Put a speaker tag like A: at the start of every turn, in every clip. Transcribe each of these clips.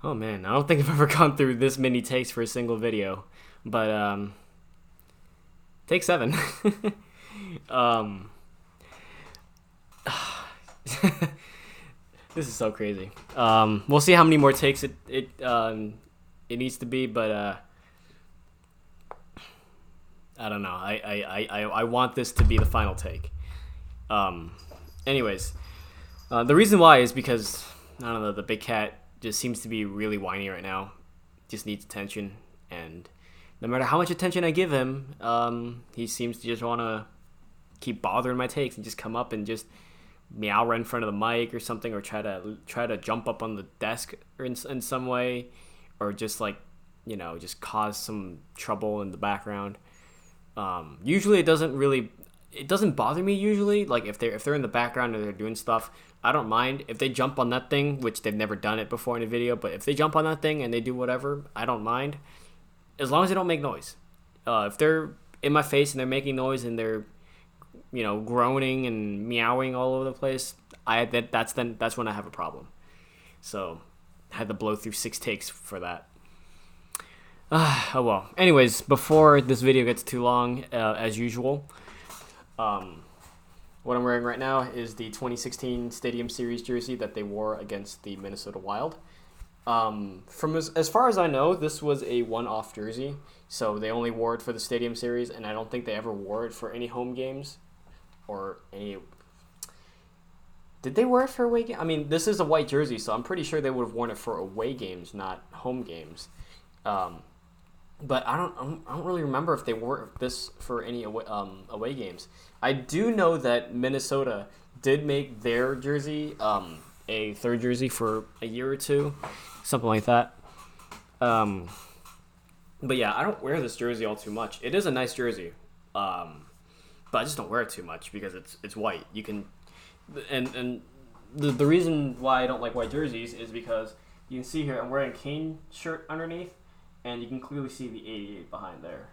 A: Oh man, I don't think I've ever gone through this many takes for a single video, but take 7. um, this is so crazy. We'll see how many more takes it needs to be, but I don't know. I want this to be the final take. Um, anyways, the reason why is because I don't know, the big cat just seems to be really whiny right now. Just needs attention, and no matter how much attention I give him, he seems to just want to keep bothering my takes and just come up and just meow right in front of the mic or something, or try to jump up on the desk or in some way, or just like just cause some trouble in the background. Usually it doesn't bother me usually. Like if they're in the background and they're doing stuff, I don't mind if they jump on that thing, which they've never done it before in a video. But if they jump on that thing and they do whatever, I don't mind, as long as they don't make noise. If they're in my face and they're making noise and they're groaning and meowing all over the place, that's when I have a problem. So I had to blow through 6 takes for that. Oh well. Anyways, before this video gets too long, as usual, what I'm wearing right now is the 2016 Stadium Series jersey that they wore against the Minnesota Wild. From as far as I know, this was a one-off jersey, so they only wore it for the Stadium Series, and I don't think they ever wore it for any home games or any. Did they wear it for away games? I mean, this is a white jersey, so I'm pretty sure they would have worn it for away games, not home games. But I don't really remember if they wore this for any away games. I do know that Minnesota did make their jersey a third jersey for a year or two, something like that. But yeah, I don't wear this jersey all too much. It is a nice jersey, but I just don't wear it too much because it's white. You can, and the reason why I don't like white jerseys is because you can see here I'm wearing a Kane shirt underneath. And you can clearly see the 88 behind there.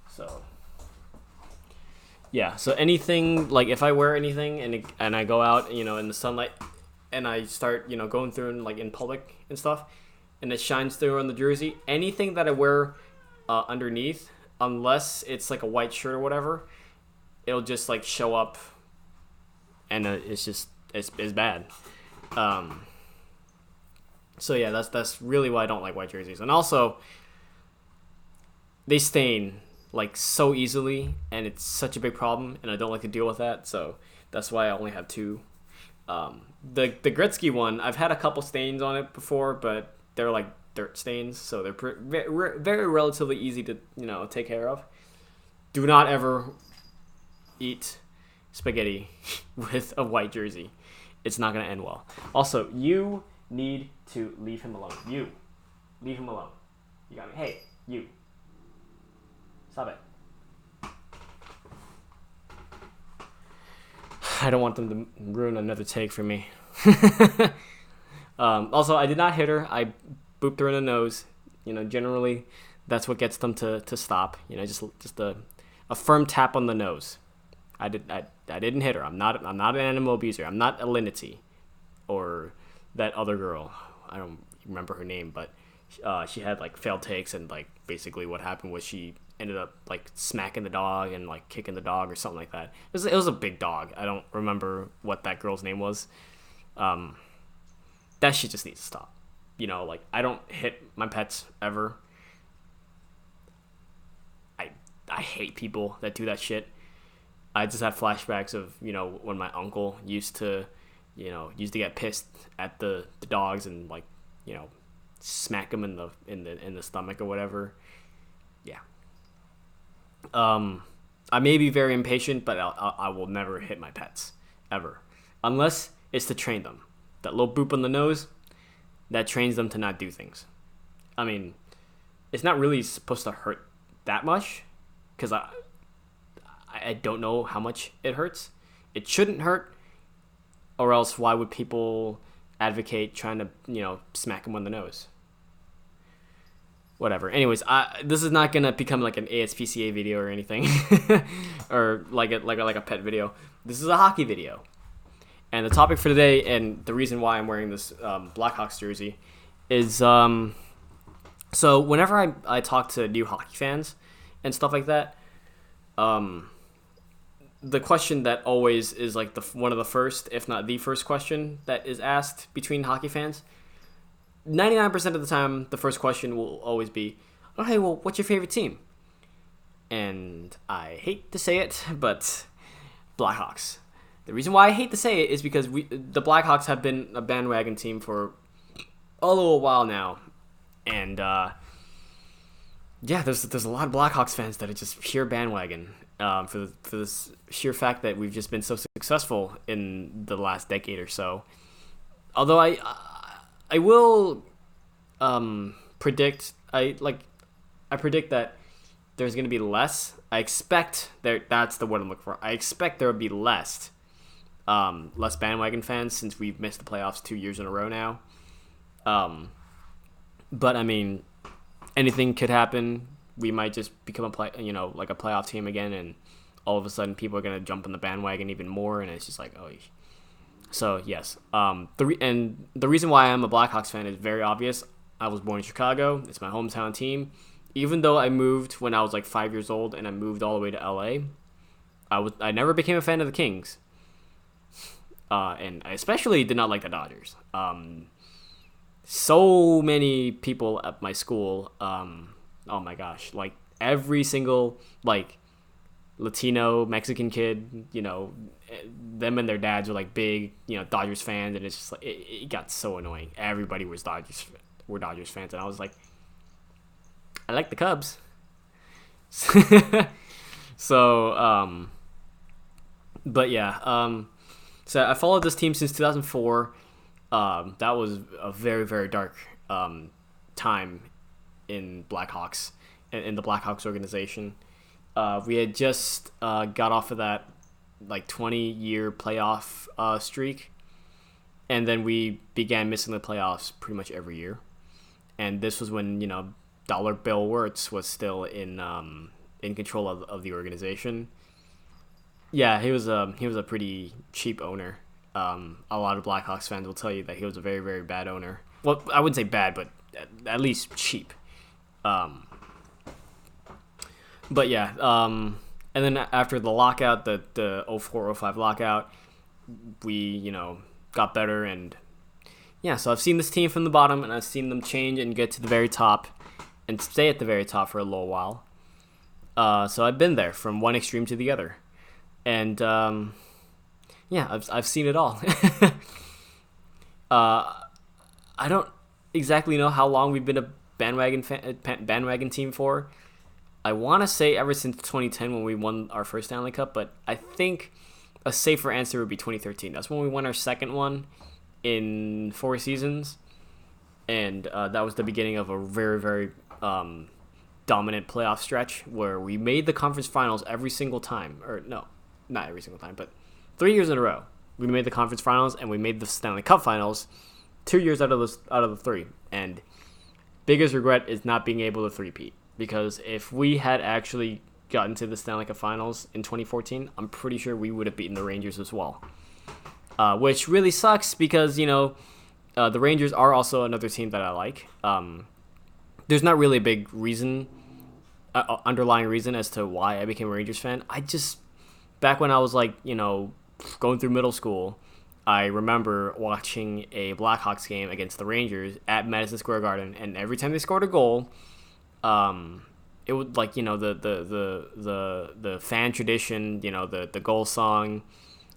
A: So, yeah. So anything, like if I wear anything and I go out, in the sunlight, and I start, going through and like in public and stuff, and it shines through on the jersey, anything that I wear underneath, unless it's like a white shirt or whatever, it'll just like show up, and it's bad. So yeah, that's really why I don't like white jerseys. And also, they stain like so easily, and it's such a big problem, and I don't like to deal with that. So that's why I only have 2. The Gretzky one, I've had a couple stains on it before, but they're like dirt stains, so they're very relatively easy to take care of. Do not ever eat spaghetti with a white jersey. It's not gonna end well. Also, you need to leave him alone. You. Leave him alone. You got me. Hey, you. Stop it. I don't want them to ruin another take for me. Also, I did not hit her. I booped her in the nose. Generally, that's what gets them to stop. Just a firm tap on the nose. I didn't hit her. I'm not an animal abuser. I'm not Alinity or that other girl. I don't remember her name, but she had like failed takes, and like basically what happened was she ended up like smacking the dog and like kicking the dog or something like that. It was a big dog. I don't remember what that girl's name was. That shit just needs to stop. Like I don't hit my pets ever. I hate people that do that shit. I just have flashbacks of when my uncle used to get pissed at the dogs and like smack them in the stomach or whatever. Yeah. I may be very impatient, but I will never hit my pets ever, unless it's to train them. That little boop on the nose, that trains them to not do things. I mean, it's not really supposed to hurt that much, because I don't know how much it hurts. It shouldn't hurt, or else why would people advocate trying to smack them on the nose? Whatever. Anyways, this is not gonna become like an ASPCA video or anything, or like a pet video. This is a hockey video, and the topic for today, and the reason why I'm wearing this Blackhawks jersey, is so whenever I talk to new hockey fans and stuff like that, um, the question that always is like the one of the first, if not the first question that is asked between hockey fans. 99% of the time, the first question will always be, "Okay, well, what's your favorite team?" And I hate to say it, but Blackhawks. The reason why I hate to say it is because the Blackhawks have been a bandwagon team for a little while now, and yeah, there's a lot of Blackhawks fans that are just pure bandwagon for this sheer fact that we've just been so successful in the last decade or so. Although I will predict I predict that there's going to be less. I expect that's the word I'm looking for. I expect there will be less bandwagon fans since we've missed the playoffs 2 years in a row now. But I mean, anything could happen. We might just become a playoff team again, and all of a sudden people are gonna jump on the bandwagon even more, and it's just like, oh. So yes, the reason why I'm a Blackhawks fan is very obvious. I was born in Chicago. It's my hometown team. Even though I moved when I was like 5 years old, and I moved all the way to LA, I never became a fan of the Kings. And I especially did not like the Dodgers. So many people at my school, oh my gosh, like every single like Latino, Mexican kid, them and their dads were like big, Dodgers fans, and it's just like it got so annoying. Everybody were Dodgers fans, and I was like, I like the Cubs. So, but yeah, so I followed this team since 2004. That was a very, very dark time in Blackhawks, in the Blackhawks organization. We had just got off of that like 20-year playoff streak, and then we began missing the playoffs pretty much every year. And this was when Dollar Bill Wirtz was still in control of the organization. Yeah, he was a pretty cheap owner. A lot of Blackhawks fans will tell you that he was a very, very bad owner. Well, I wouldn't say bad, but at least cheap. But yeah, and then after the lockout, the 04-05 lockout, we got better, and yeah. So I've seen this team from the bottom, and I've seen them change and get to the very top, and stay at the very top for a little while. So I've been there from one extreme to the other, and yeah, I've seen it all. I don't exactly know how long we've been a bandwagon team for. I want to say ever since 2010 when we won our first Stanley Cup, but I think a safer answer would be 2013. That's when we won our second one in 4 seasons, and that was the beginning of a very, very dominant playoff stretch where we made the conference finals every single time. Or no, not every single time, but 3 years in a row. We made the conference finals, and we made the Stanley Cup finals 2 years out of the 3. And biggest regret is not being able to three-peat. Because if we had actually gotten to the Stanley Cup Finals in 2014, I'm pretty sure we would have beaten the Rangers as well. Which really sucks because, the Rangers are also another team that I like. There's not really a big reason, underlying reason as to why I became a Rangers fan. Back when I was like, going through middle school, I remember watching a Blackhawks game against the Rangers at Madison Square Garden, and every time they scored a goal, it would like the fan tradition, the goal song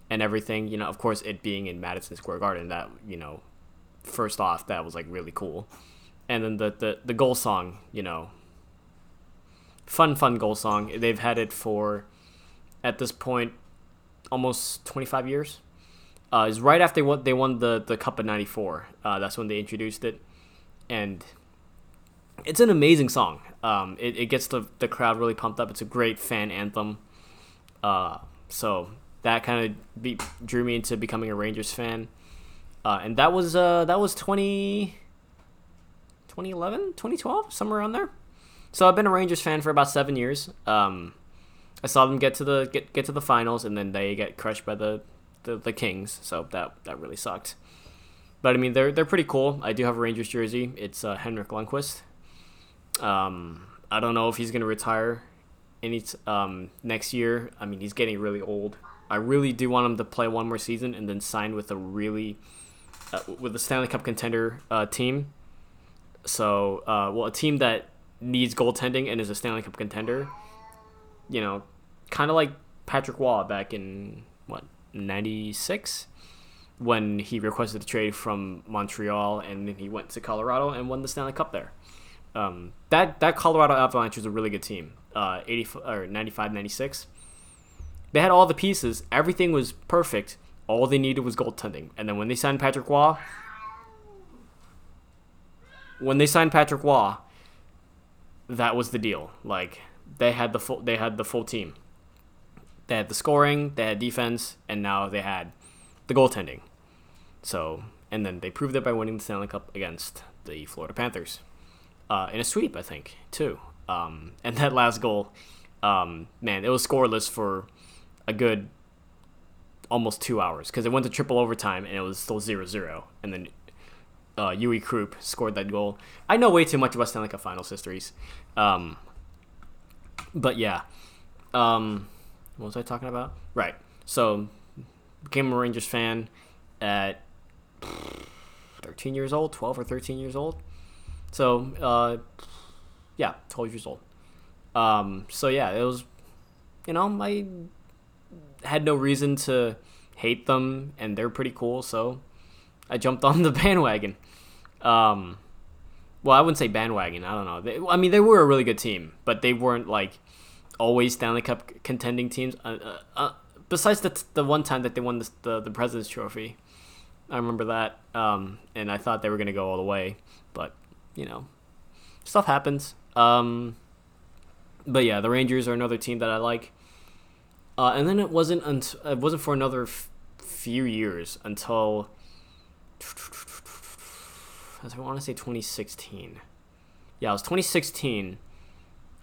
A: and everything, of course it being in Madison Square Garden, that first off, that was like really cool. And then the goal song, fun goal song, they've had it for at this point almost 25 years. Is right after they won the Cup of '94. That's when they introduced it, and it's an amazing song. It gets the crowd really pumped up. It's a great fan anthem. So that kind of drew me into becoming a Rangers fan. And that was 2011, 2012, somewhere around there. So I've been a Rangers fan for about 7 years. I saw them get to the finals, and then they get crushed by the Kings. So that really sucked. But I mean, they're pretty cool. I do have a Rangers jersey. It's Henrik Lundqvist. I don't know if he's gonna retire next year. I mean, he's getting really old. I really do want him to play one more season and then sign with with a Stanley Cup contender team. So, a team that needs goaltending and is a Stanley Cup contender. Kind of like Patrick Waugh back in '96, when he requested a trade from Montreal and then he went to Colorado and won the Stanley Cup there. That Colorado Avalanche was a really good team. 95, 96. They had all the pieces. Everything was perfect. All they needed was goaltending. And then when they signed Patrick Waugh, that was the deal. Like, they had the full team. They had the scoring, they had defense, and now they had the goaltending. So, and then they proved it by winning the Stanley Cup against the Florida Panthers in a sweep, I think, too. And that last goal, man, it was scoreless for a good almost 2 hours because it went to triple overtime and it was still 0-0. And then Yui Krupp scored that goal. I know way too much about Stanley Cup Finals histories. But yeah. What was I talking about? Right. So, became a Rangers fan at 13 years old, 12 or 13 years old. So, 12 years old. So yeah, it was, I had no reason to hate them, and they're pretty cool, so I jumped on the bandwagon. Well, I wouldn't say bandwagon. I don't know. They were a really good team, but they weren't like always Stanley Cup contending teams. Besides the one time that they won the President's Trophy, I remember that, and I thought they were gonna go all the way, but stuff happens. But yeah, the Rangers are another team that I like. And then it wasn't for another few years until I want to say 2016. Yeah, it was 2016.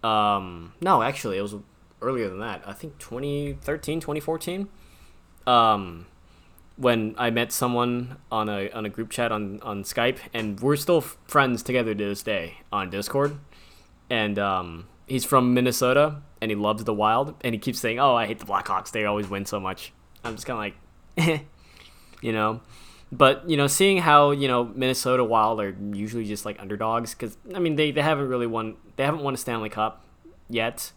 A: No, actually, it was earlier than that. I think 2013, 2014. When I met someone on a group chat on Skype, and we're still friends together to this day on Discord. And he's from Minnesota, and he loves the Wild, and he keeps saying, "Oh, I hate the Blackhawks. They always win so much." I'm just kind of like, But seeing how Minnesota Wild are usually just like underdogs, because I mean they haven't won a Stanley Cup yet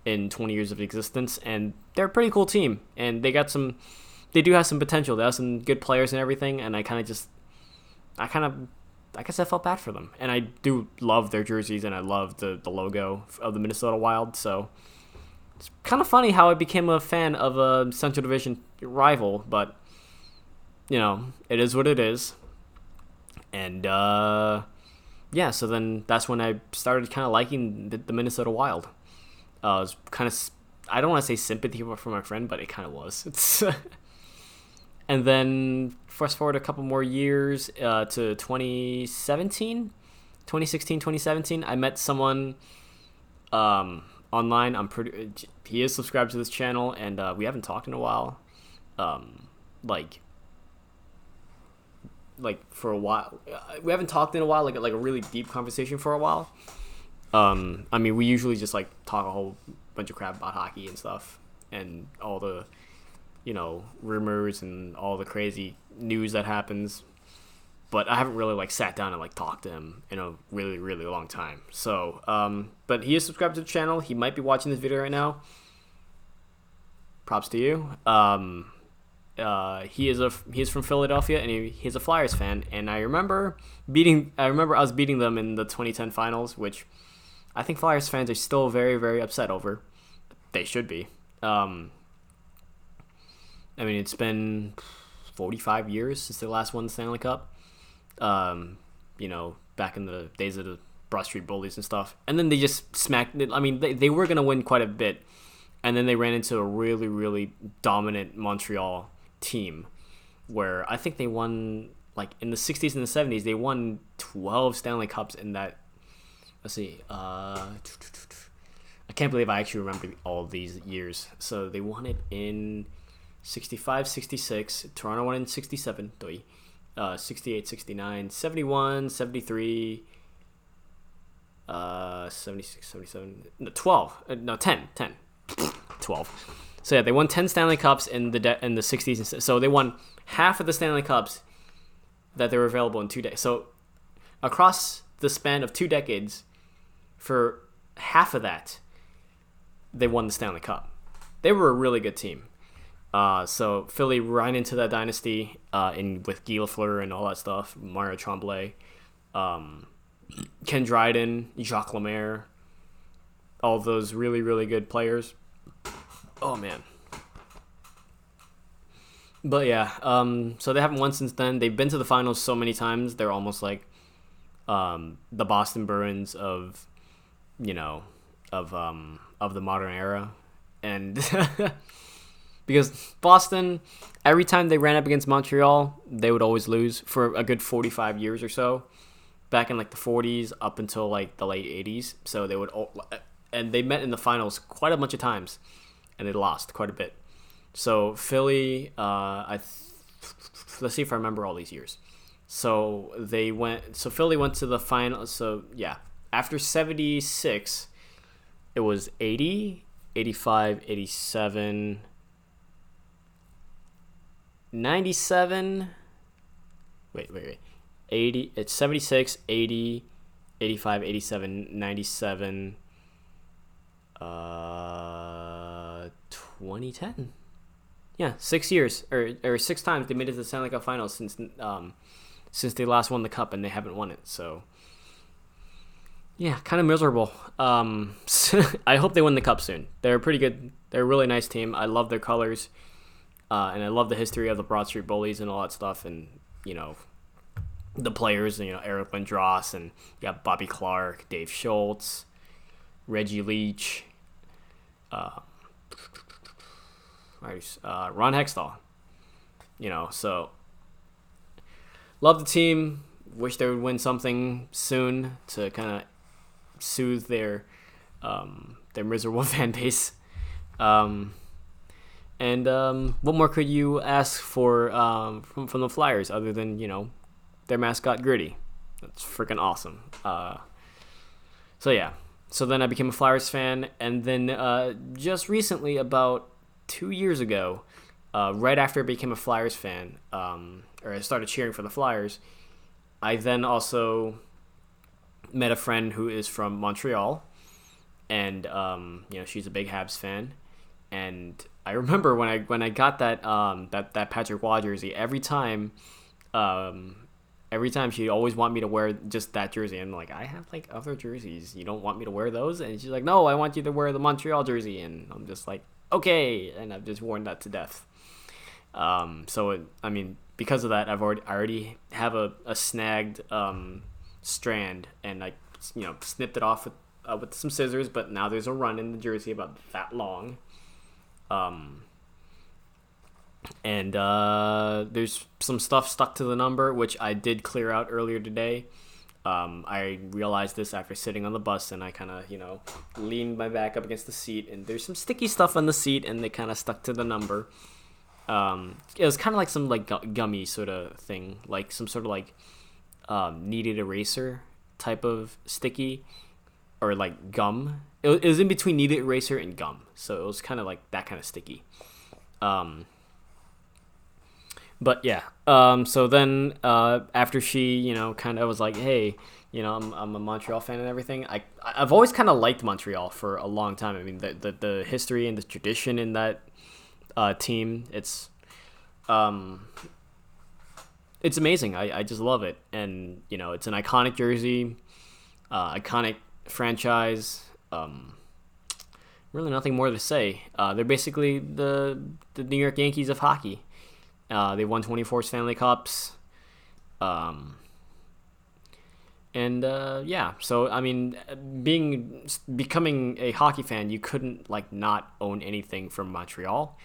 A: in 20 years of existence, and they're a pretty cool team, and they do have some potential. They have some good players and everything, and I guess I felt bad for them. And I do love their jerseys, and I love the logo of the Minnesota Wild. So it's kind of funny how I became a fan of a Central Division rival, but it is what it is. And so then that's when I started kind of liking the Minnesota Wild. It was kind of, I don't want to say sympathy for my friend, but it kind of was. It's and then fast forward a couple more years to 2016, 2017. I met someone online. He is subscribed to this channel, and we haven't talked in a while. Like for a while, we haven't talked in a while. Like a really deep conversation for a while. I mean, we usually just like talk a whole bunch of crap about hockey and stuff, and all the rumors and all the crazy news that happens. But I haven't really like sat down and like talked to him in a really, really long time. So, but he is subscribed to the channel. He might be watching this video right now. Props to you. He is from Philadelphia, and he's a Flyers fan. And I remember I was beating them in the 2010 finals, which I think Flyers fans are still very, very upset over. They should be. I mean, it's been 45 years since they last won the Stanley Cup. Back in the days of the Broad Street Bullies and stuff. And then they just smacked. I mean, they were going to win quite a bit. And then they ran into a really, really dominant Montreal team where I think they won, like, in the 60s and the 70s, they won 12 Stanley Cups in that. Let's see. I can't believe I actually remember all of these years. So they won it in 65, 66. Toronto won in 67. 68, 69, 71, 73, 76, 77, no, 12, no, 10, 10, 12. So yeah, they won 10 Stanley Cups in the 60s. So they won half of the Stanley Cups that they were available in 2 days. So across the span of 2 decades, for half of that, they won the Stanley Cup. They were a really good team. So Philly right into that dynasty with Guy Lafleur and all that stuff, Mario Tremblay, Ken Dryden, Jacques Lemaire, all those really, really good players. Oh, man. But yeah, so they haven't won since then. They've been to the finals so many times. They're almost like the Boston Bruins of, of the modern era. And because Boston, every time they ran up against Montreal, they would always lose for a good 45 years or so. Back in like the 40s up until like the late 80s. So they would, and they met in the finals quite a bunch of times, and they lost quite a bit. So Philly, let's see if I remember all these years. So Philly went to the final. So yeah, after 76, it was 80, 85, 87, 97. Wait. 80, it's 76, 80, 85, 87, 97, 2010. Yeah, 6 years or 6 times they made it to the Stanley Cup Finals since they last won the cup, and they haven't won it. So yeah, kind of miserable. I hope they win the cup soon. They're pretty good. They're a really nice team. I love their colors, and I love the history of the Broad Street Bullies and all that stuff, and the players, Eric Lindros, and you got Bobby Clark, Dave Schultz, Reggie Leach, Ron Hextall. So love the team. Wish they would win something soon to kind of soothe their miserable fan base. And what more could you ask for from the Flyers other than their mascot Gritty? That's freaking awesome. So yeah. So then I became a Flyers fan, and then just recently, about 2 years ago, right after I became a Flyers fan, or I started cheering for the Flyers, I then also met a friend who is from Montreal, and she's a big Habs fan, and I remember when I got that Patrick Waugh jersey, every time she'd always want me to wear just that jersey. And I'm like, I have like other jerseys. You don't want me to wear those? And she's like, no, I want you to wear the Montreal jersey. And I'm just like, okay. And I've just worn that to death. Because of that, I already have a snagged strand, and I snipped it off with some scissors. But now there's a run in the jersey about that long. And there's some stuff stuck to the number, which I did clear out earlier today. I realized this after sitting on the bus, and I kind of, leaned my back up against the seat, and there's some sticky stuff on the seat, and they kind of stuck to the number. It was kind of like some like gummy sort of thing, like some sort of like kneaded eraser type of sticky, or like gum. It was in between kneaded eraser and gum, so it was kind of like that kind of sticky. But yeah, so then after she, kind of was like, hey, I'm a Montreal fan and everything. I've always kind of liked Montreal for a long time. I mean, the history and the tradition in that team, it's amazing. I just love it, and it's an iconic jersey, iconic franchise. Really, nothing more to say. They're basically the New York Yankees of hockey. They won 24 Stanley Cups. So I mean, becoming a hockey fan, you couldn't not own anything from Montreal,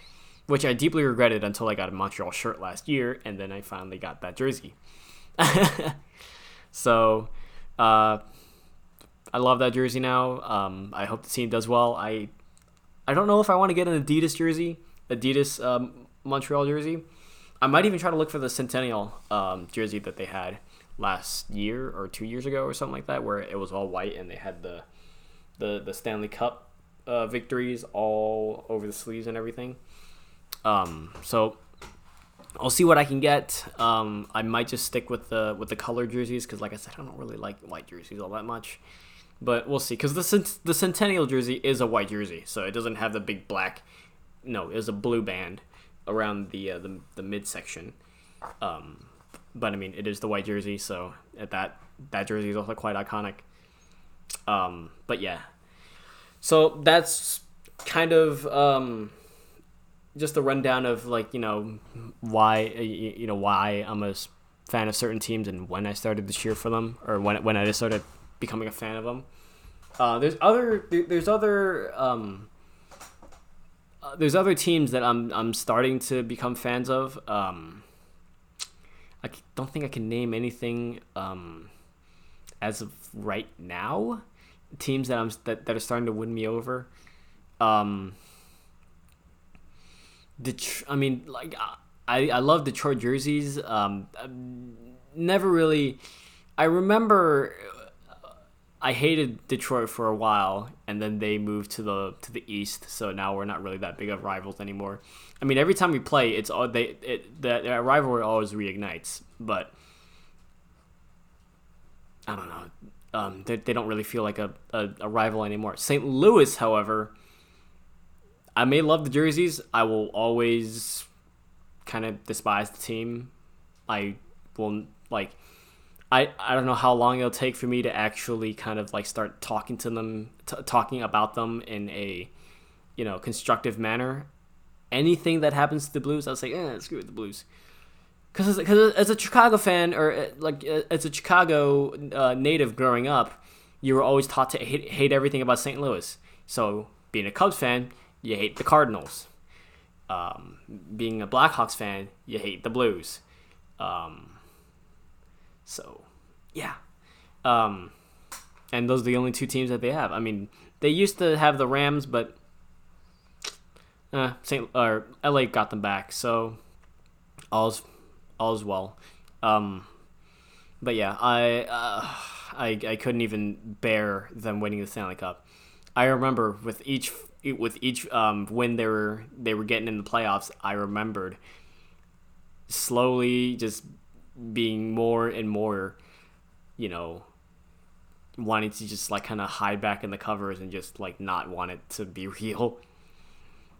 A: which I deeply regretted until I got a Montreal shirt last year, and then I finally got that jersey. So, I love that jersey now. I hope the team does well. I don't know if I want to get an Adidas jersey, Montreal jersey. I might even try to look for the Centennial jersey that they had last year or 2 years ago or something like that, where it was all white and they had the Stanley Cup victories all over the sleeves and everything. So I'll see what I can get. I might just stick with the color jerseys because, like I said, I don't really like white jerseys all that much. But we'll see, because the Centennial jersey is a white jersey, so it doesn't have the big black. No, it's a blue band around the midsection. But I mean, it is the white jersey, so that jersey is also quite iconic. But yeah, so that's kind of just a rundown of, like, why I'm a fan of certain teams and when I started to cheer for them, or when I just started becoming a fan of them. There's other teams that I'm starting to become fans of. I don't think I can name anything as of right now. Teams that are starting to win me over. I love Detroit jerseys. Never really. I remember I hated Detroit for a while, and then they moved to the East, so now we're not really that big of rivals anymore. I mean, every time we play, that rivalry always reignites, but I don't know. They don't really feel like a rival anymore. St. Louis, however, I may love the jerseys. I will always kind of despise the team. I will, like, I don't know how long it'll take for me to actually kind of, like, start talking to them, talking about them in a, constructive manner. Anything that happens to the Blues, I'll say, screw the Blues. Because as a Chicago fan, or as a Chicago native growing up, you were always taught to hate everything about St. Louis. So being a Cubs fan, you hate the Cardinals. Being a Blackhawks fan, you hate the Blues. So, yeah. And those are the only two teams that they have. I mean, they used to have the Rams, but LA got them back, so all's well. But yeah, I couldn't even bear them winning the Stanley Cup. I remember with each win they were getting in the playoffs, I remembered slowly just being more and more, wanting to just, like, kind of hide back in the covers and just, like, not want it to be real.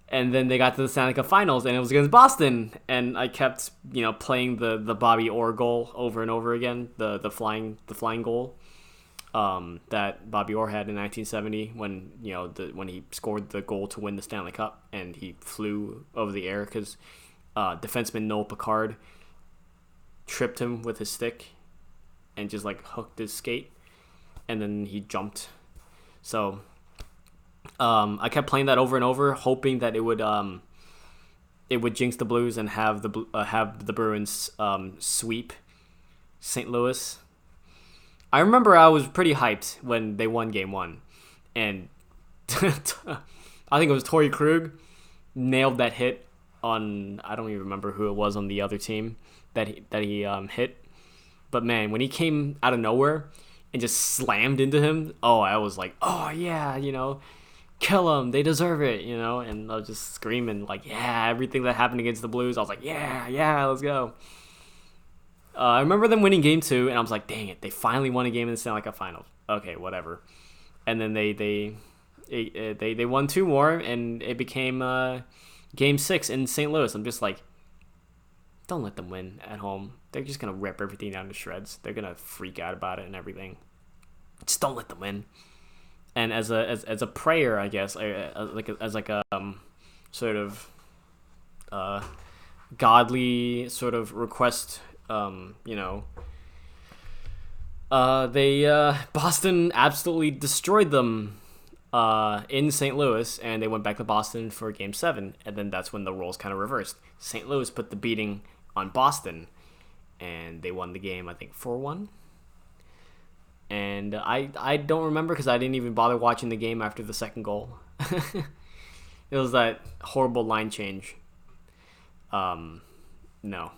A: And then they got to the Stanley Cup Finals, and it was against Boston, and I kept, playing the Bobby Orr goal over and over again, the flying goal that Bobby Orr had in 1970 when when he scored the goal to win the Stanley Cup, and he flew over the air because defenseman Noel Picard tripped him with his stick and just, like, hooked his skate, and then he jumped. So I kept playing that over and over, hoping that it would jinx the Blues and have the Bruins sweep St. Louis. I remember I was pretty hyped when they won Game 1, and I think it was Torrey Krug nailed that hit on, I don't even remember who it was on the other team that he hit. But man, when he came out of nowhere and just slammed into him, I was like, oh yeah, kill them, they deserve it, and I was just screaming, like, yeah, everything that happened against the Blues, I was like, yeah, let's go. I remember them winning Game 2, and I was like, dang it, they finally won a game in the Stanley Cup Finals. Okay, whatever. And then they won 2 more, and it became Game 6 in St. Louis. I'm just like, don't let them win at home. They're just gonna rip everything down to shreds. They're gonna freak out about it and everything. Just don't let them win. And as a prayer, I guess, as a sort of godly sort of request, Boston absolutely destroyed them in St. Louis, and they went back to Boston for Game 7, and then that's when the roles kind of reversed. St. Louis put the beating on Boston, and they won the game, I think, 4-1. And I don't remember because I didn't even bother watching the game after the second goal. It was that horrible line change. No.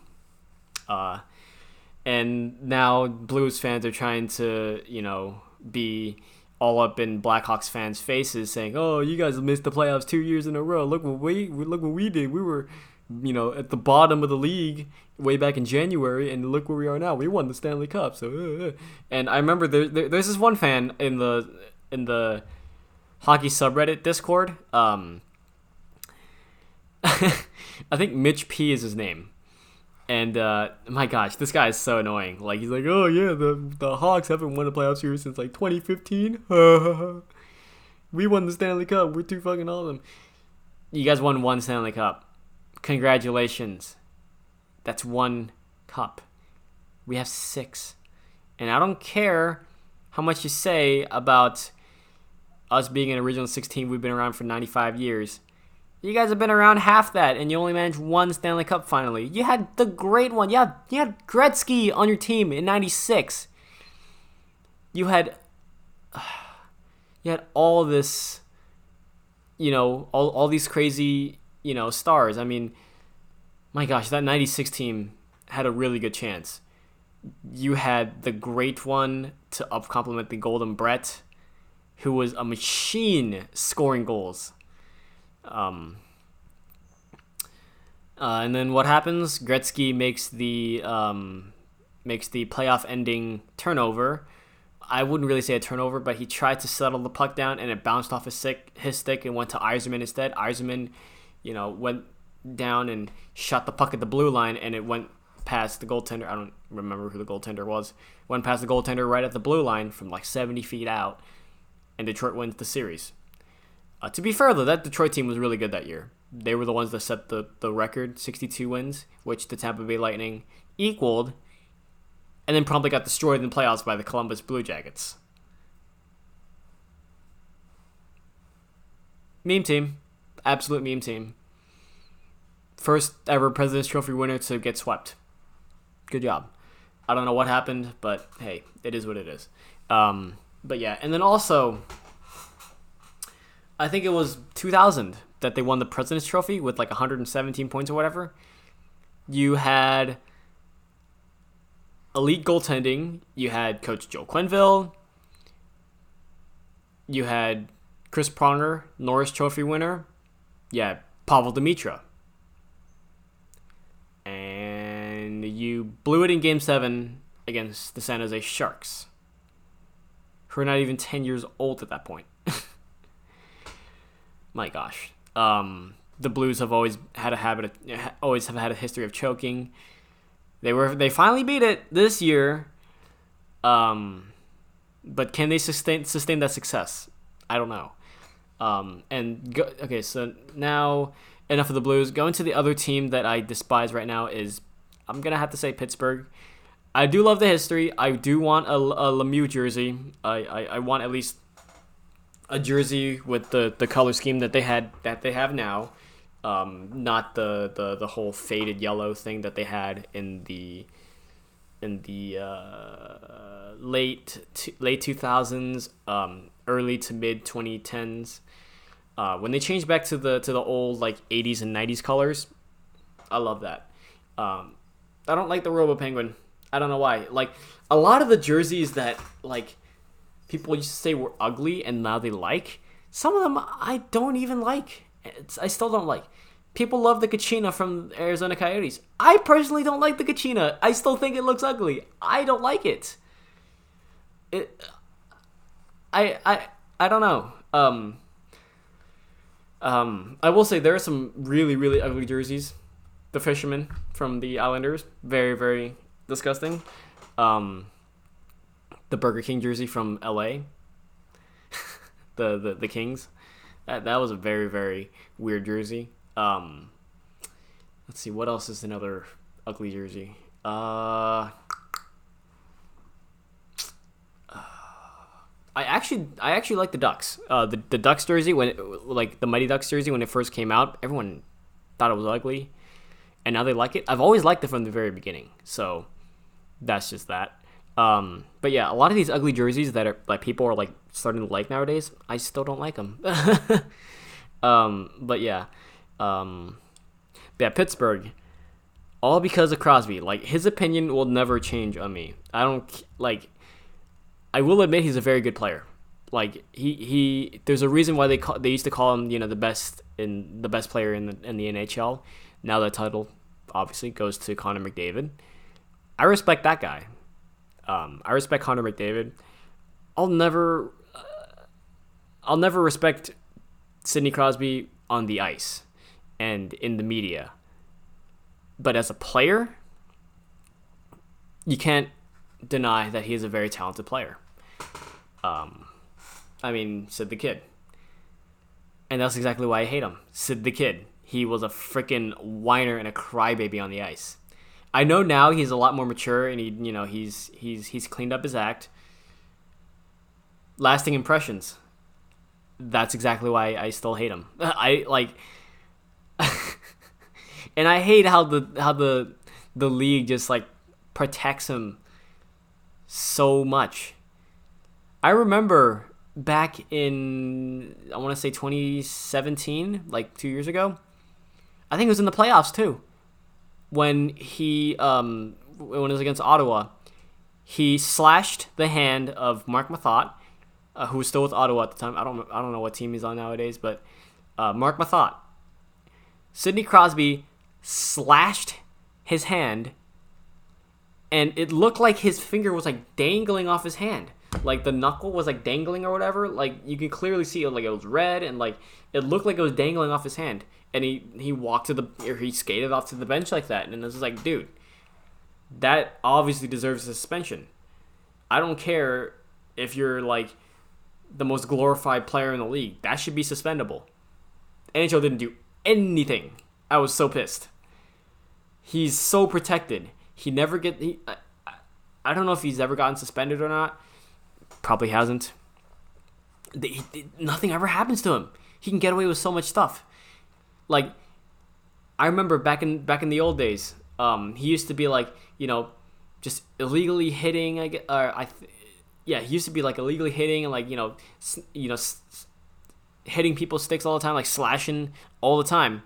A: And now Blues fans are trying to, be all up in Blackhawks fans' faces, saying, "Oh, you guys missed the playoffs 2 years in a row. Look what we did. We were, at the bottom of the league way back in January, and look where we are now. We won the Stanley Cup." So, and I remember there's this one fan in the hockey subreddit Discord. I think Mitch P is his name. And my gosh, this guy is so annoying. Like, he's like, "Oh yeah, the Hawks haven't won a playoff series since like 2015. We won the Stanley Cup. We're too fucking awesome." You guys won one Stanley Cup. Congratulations. That's one cup. We have 6. And I don't care how much you say about us being an original 16. We've been around for 95 years. You guys have been around half that, and you only managed one Stanley Cup finally. You had the great one. You had Gretzky on your team in 96. You had all this, all these crazy, stars. I mean, my gosh, that 96 team had a really good chance. You had the great one to complement the Golden Brett, who was a machine scoring goals. And then what happens? Gretzky makes the playoff ending turnover. I wouldn't really say a turnover, but he tried to settle the puck down, and it bounced off his stick and went to Yzerman instead. Yzerman, went down and shot the puck at the blue line, and it went past the goaltender. I don't remember who the goaltender was. Went past the goaltender right at the blue line from like 70 feet out, and Detroit wins the series. To be fair, though, that Detroit team was really good that year. They were the ones that set the record, 62 wins, which the Tampa Bay Lightning equaled, and then promptly got destroyed in the playoffs by the Columbus Blue Jackets. Meme team. Absolute meme team. First ever President's Trophy winner to get swept. Good job. I don't know what happened, but hey, it is what it is. But yeah, and then also, I think it was 2000 that they won the President's Trophy with like 117 points or whatever. You had elite goaltending. You had Coach Joe Quenneville. You had Chris Pronger, Norris Trophy winner. Yeah, Pavel Demitra. And you blew it in Game 7 against the San Jose Sharks, who are not even 10 years old at that point. My gosh. The Blues have always had a history of choking. They finally beat it this year. But can they sustain that success? I don't know. Okay, so now enough of the Blues. Going to the other team that I despise right now is, I'm gonna have to say, Pittsburgh. I do love the history. I do want a Lemieux jersey. I want at least a jersey with the color scheme that they have now, not the whole faded yellow thing that they had in the late 2000s, early to mid 2010s, when they changed back to the old like 80s and 90s colors. I love that. I don't like the Robo Penguin. I don't know why. Like, a lot of the jerseys that like people used to say were ugly and now they like, some of them I don't even like. I still don't like. People love the Kachina from Arizona Coyotes. I personally don't like the Kachina. I still think it looks ugly. I don't like it. I don't know. I will say there are some really, really ugly jerseys. The Fisherman from the Islanders, very, very disgusting. The Burger King jersey from LA, the Kings, that was a very, very weird jersey. Let's see, what else is another ugly jersey? I actually like the Ducks. The Ducks jersey, the Mighty Ducks jersey, when it first came out, everyone thought it was ugly, and now they like it. I've always liked it from the very beginning, so that's just that. But yeah, a lot of these ugly jerseys that are like people are like starting to like nowadays, I still don't like them. But yeah, Pittsburgh. all because of Crosby. Like, his opinion will never change on me. I don't like. I will admit he's a very good player. Like, he there's a reason why they used to call him, the best player in the NHL. Now that title obviously goes to Connor McDavid. I respect that guy. I respect Connor McDavid. I'll never respect Sidney Crosby on the ice and in the media. But as a player, you can't deny that he is a very talented player. Sid the Kid. And that's exactly why I hate him. Sid the Kid. He was a freaking whiner and a crybaby on the ice. I know now he's a lot more mature and he's cleaned up his act. Lasting impressions. That's exactly why I still hate him. And I hate how the league just like protects him so much. I remember back in, I want to say 2017, like 2 years ago. I think it was in the playoffs too. When when it was against Ottawa, he slashed the hand of Mark Mathot, who was still with Ottawa at the time. I don't know what team he's on nowadays, but Mark Mathot. Sidney Crosby slashed his hand, and it looked like his finger was like dangling off his hand. Like the knuckle was like dangling or whatever. Like you could clearly see it, like it was red, and like it looked like it was dangling off his hand. And he skated off to the bench like that, and it was like, dude, that obviously deserves suspension. I don't care if you're like the most glorified player in the league. That should be suspendable. NHL didn't do anything. I was so pissed. He's so protected. He never get. I don't know if he's ever gotten suspended or not. Probably hasn't. Nothing ever happens to him. He can get away with so much stuff. Like, I remember back in the old days, he used to be like, just illegally hitting. He used to be like illegally hitting and like, hitting people's sticks all the time, like slashing all the time.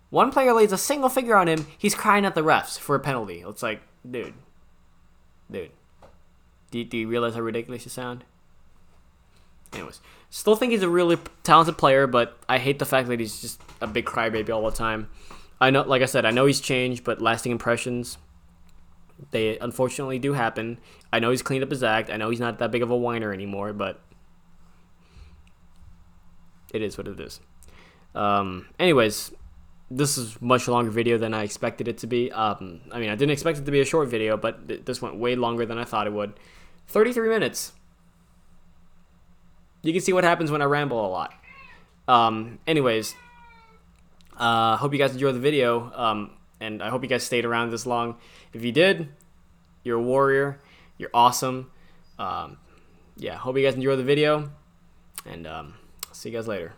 A: One player lays a single finger on him, he's crying at the refs for a penalty. It's like, dude. Do you realize how ridiculous you sound? Anyways, still think he's a really talented player, but I hate the fact that he's just a big crybaby all the time. I know, like I said, I know he's changed, but lasting impressions, they unfortunately do happen. I know he's cleaned up his act. I know he's not that big of a whiner anymore, but it is what it is. Anyways, this is a much longer video than I expected it to be. I didn't expect it to be a short video, but this went way longer than I thought it would. 33 minutes. You can see what happens when I ramble a lot. Anyways, hope you guys enjoyed the video, and I hope you guys stayed around this long. If you did, you're a warrior. You're awesome. Hope you guys enjoyed the video, and see you guys later.